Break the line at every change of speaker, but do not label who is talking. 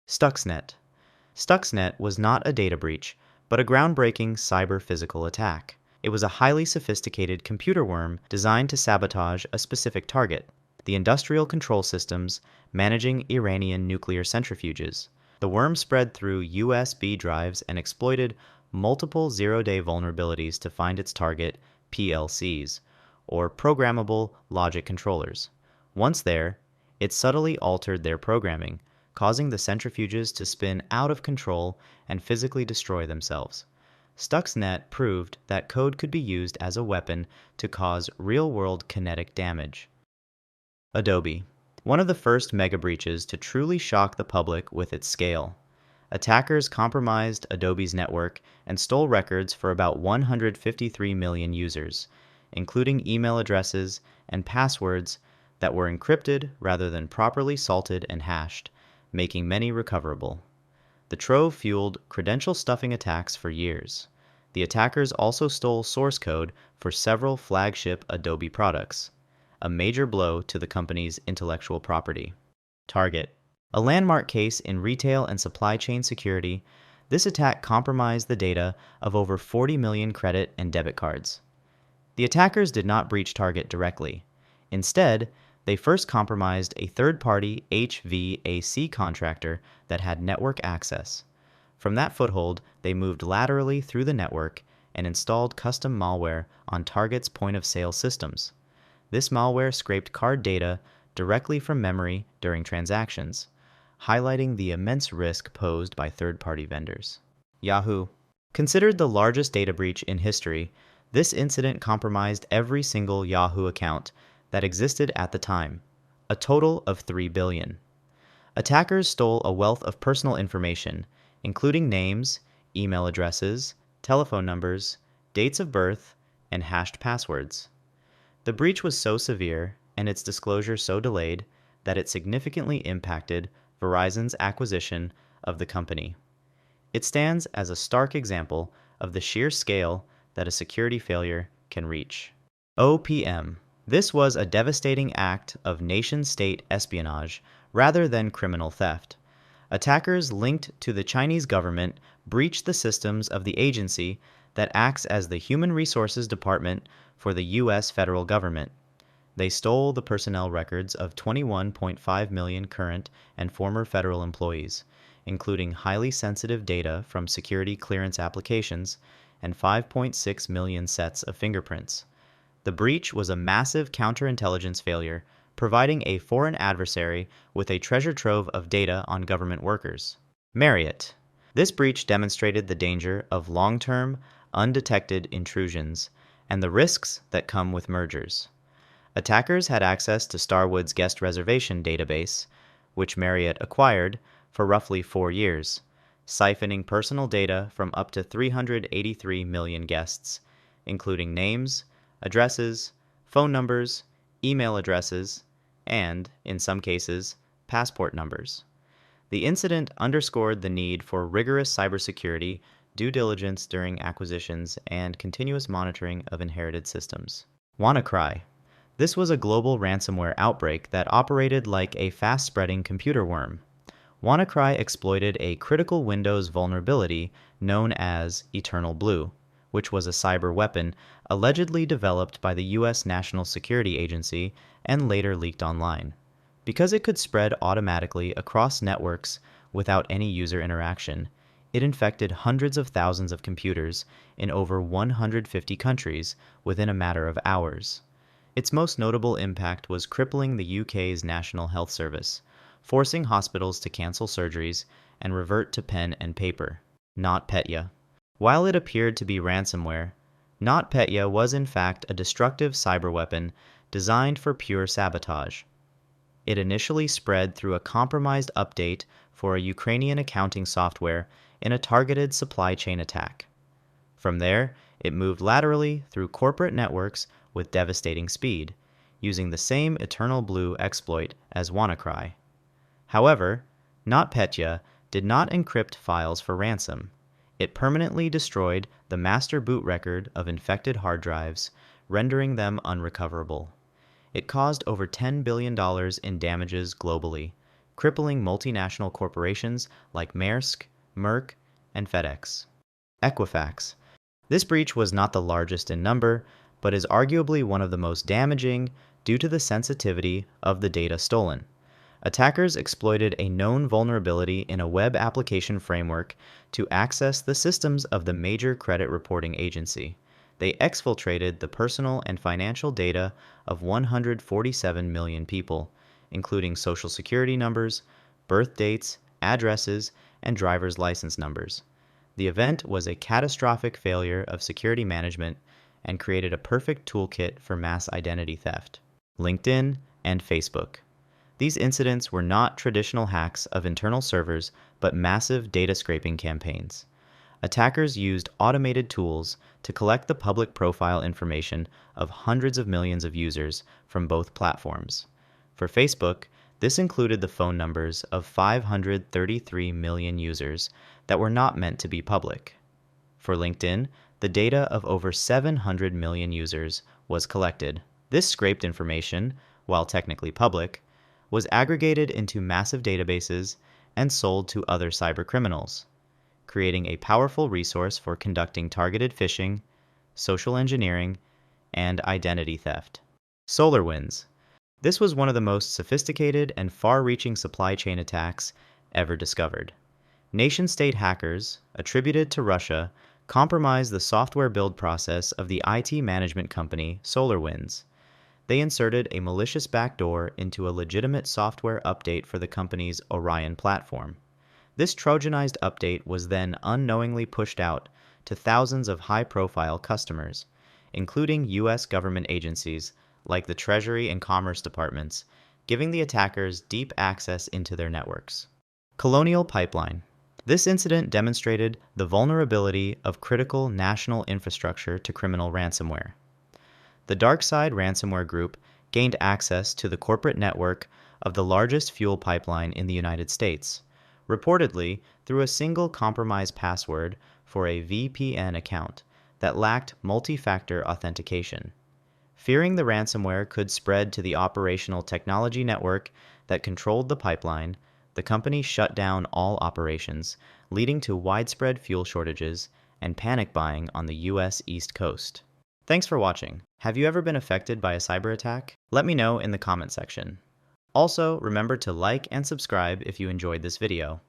Stuxnet. Stuxnet was not a data breach, but a groundbreaking cyber-physical attack. It was a highly sophisticated computer worm designed to sabotage a specific target, the industrial control systems managing Iranian nuclear centrifuges. The worm spread through USB drives and exploited multiple zero-day vulnerabilities to find its target, PLCs, or programmable logic controllers. Once there, it subtly altered their programming, causing the centrifuges to spin out of control and physically destroy themselves. Stuxnet proved that code could be used as a weapon to cause real-world kinetic damage. Adobe. One of the first mega breaches to truly shock the public with its scale. Attackers compromised Adobe's network and stole records for about 153 million users, including email addresses and passwords that were encrypted rather than properly salted and hashed, making many recoverable. The trove fueled credential stuffing attacks for years. The attackers also stole source code for several flagship Adobe products, a major blow to the company's intellectual property. Target. A landmark case in retail and supply chain security, this attack compromised the data of over 40 million credit and debit cards. The attackers did not breach Target directly. Instead, they first compromised a third-party HVAC contractor that had network access. From that foothold, they moved laterally through the network and installed custom malware on Target's point-of-sale systems. This malware scraped card data directly from memory during transactions, highlighting the immense risk posed by third-party vendors. Yahoo. Considered the largest data breach in history, this incident compromised every single Yahoo account that existed at the time, a total of 3 billion. Attackers stole a wealth of personal information, including names, email addresses, telephone numbers, dates of birth, and hashed passwords. The breach was so severe and its disclosure so delayed that it significantly impacted Verizon's acquisition of the company. It stands as a stark example of the sheer scale that a security failure can reach. OPM. This was a devastating act of nation-state espionage rather than criminal theft. Attackers linked to the Chinese government breached the systems of the agency that acts as the Human Resources Department for the U.S. federal government. They stole the personnel records of 21.5 million current and former federal employees, including highly sensitive data from security clearance applications and 5.6 million sets of fingerprints. The breach was a massive counterintelligence failure, providing a foreign adversary with a treasure trove of data on government workers. Marriott. This breach demonstrated the danger of long-term, undetected intrusions and the risks that come with mergers. Attackers had access to Starwood's guest reservation database, which Marriott acquired for roughly 4 years, siphoning personal data from up to 383 million guests, including names, addresses, phone numbers, email addresses, and, in some cases, passport numbers. The incident underscored the need for rigorous cybersecurity, due diligence during acquisitions, and continuous monitoring of inherited systems. WannaCry. This was a global ransomware outbreak that operated like a fast-spreading computer worm. WannaCry exploited a critical Windows vulnerability known as Eternal Blue, which was a cyber weapon allegedly developed by the U.S. National Security Agency and later leaked online. Because it could spread automatically across networks without any user interaction, it infected hundreds of thousands of computers in over 150 countries within a matter of hours. Its most notable impact was crippling the UK's National Health Service, forcing hospitals to cancel surgeries and revert to pen and paper. NotPetya. While it appeared to be ransomware, NotPetya was in fact a destructive cyberweapon designed for pure sabotage. It initially spread through a compromised update for a Ukrainian accounting software in a targeted supply chain attack. From there, it moved laterally through corporate networks with devastating speed, using the same Eternal Blue exploit as WannaCry. However, NotPetya did not encrypt files for ransom. It permanently destroyed the master boot record of infected hard drives, rendering them unrecoverable. It caused over $10 billion in damages globally, crippling multinational corporations like Maersk, Merck, and FedEx. Equifax. This breach was not the largest in number, but is arguably one of the most damaging due to the sensitivity of the data stolen. Attackers exploited a known vulnerability in a web application framework to access the systems of the major credit reporting agency. They exfiltrated the personal and financial data of 147 million people, including social security numbers, birth dates, addresses, and driver's license numbers. The event was a catastrophic failure of security management and created a perfect toolkit for mass identity theft. LinkedIn and Facebook. These incidents were not traditional hacks of internal servers, but massive data scraping campaigns. Attackers used automated tools to collect the public profile information of hundreds of millions of users from both platforms. For Facebook, this included the phone numbers of 533 million users that were not meant to be public. For LinkedIn, the data of over 700 million users was collected. This scraped information, while technically public, was aggregated into massive databases and sold to other cybercriminals, creating a powerful resource for conducting targeted phishing, social engineering, and identity theft. SolarWinds. This was one of the most sophisticated and far-reaching supply chain attacks ever discovered. Nation-state hackers, attributed to Russia, compromised the software build process of the IT management company SolarWinds. They inserted a malicious backdoor into a legitimate software update for the company's Orion platform. This Trojanized update was then unknowingly pushed out to thousands of high-profile customers, including U.S. government agencies like the Treasury and Commerce Departments, giving the attackers deep access into their networks. Colonial Pipeline. This incident demonstrated the vulnerability of critical national infrastructure to criminal ransomware. The DarkSide ransomware group gained access to the corporate network of the largest fuel pipeline in the United States, reportedly through a single compromised password for a VPN account that lacked multi-factor authentication. Fearing the ransomware could spread to the operational technology network that controlled the pipeline, the company shut down all operations, leading to widespread fuel shortages and panic buying on the U.S. East Coast. Thanks for watching. Have you ever been affected by a cyber attack? Let me know in the comment section. Also, remember to like and subscribe if you enjoyed this video.